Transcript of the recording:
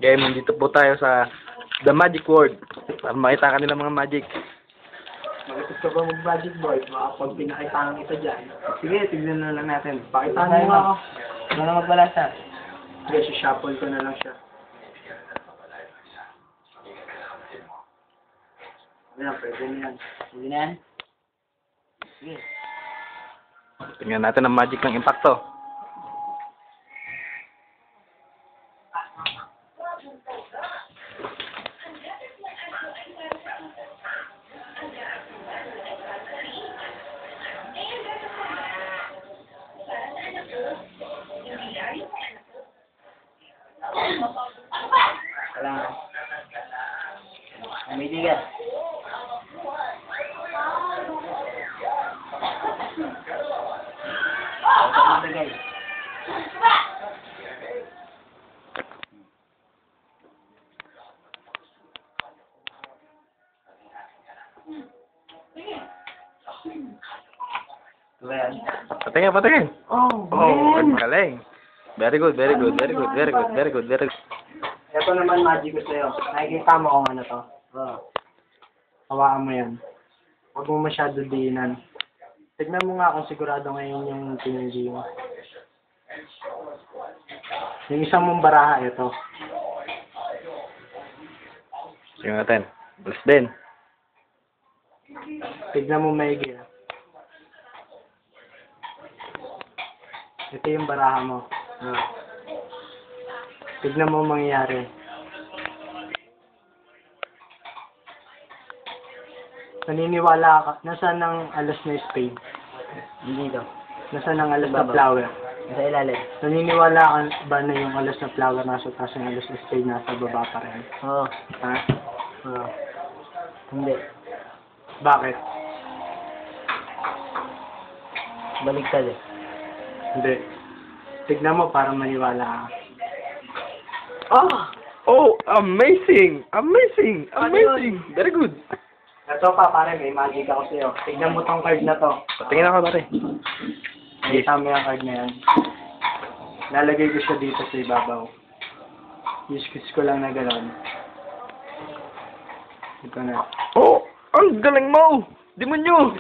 Kaya nandito po tayo sa The Magic World. Para makita ka nila mga magic. Magutot ka ba mag-magic boy? Pag pinakitaan kita dyan. Sige, tignan na lang natin. Pakitaan mo ako. Ano naman pala siya? Sige, shuffle ko na lang siya. Ayan, pwede na yan. Sige na yan. Sige. Tingnan natin ang magic ng impacto. Kailangan. Umili ka. Guys. Patingin, patingin. Oh, Oh, man! ang galing. Very good, very good, very good, very good, very good, very good. Ito naman magic ko sa'yo. Nakikita mo kung ano to. Oh. Hawakan mo yan. Huwag mo masyado diinan. Tignan mo nga kung sigurado ngayon yung pinili mo. Yung isang mong baraha, ito. Tingnan natin. Plus din. Tignan mo maigi. Ito yung baraha mo. Ah. Tignan mo mangyayari. Naniniwala ka. Nasaan ang alas na spade? Dito. Nasaan ang alas na Baba. flower? Nasa ilalim. Naniniwala ka ba na yung alas na flower nasa taas yung alas na spade nasa baba pa rin? Oo. Ha? Oo. Hindi. Bakit? Baligtad eh. Hindi. Tignan mo para maniwala ka. Ah! Oh, amazing! Amazing! Amazing! Very good. Ito pa pare, may magic ako sa'yo. Tignan mo tong card na to. Patingin ako, pare. Nakita mo yung card na yan. Lalagay ko siya dito sa ibabaw. Iskis ko lang na gano'n. Ito na. Oh! Ang galing mo! Demonyo!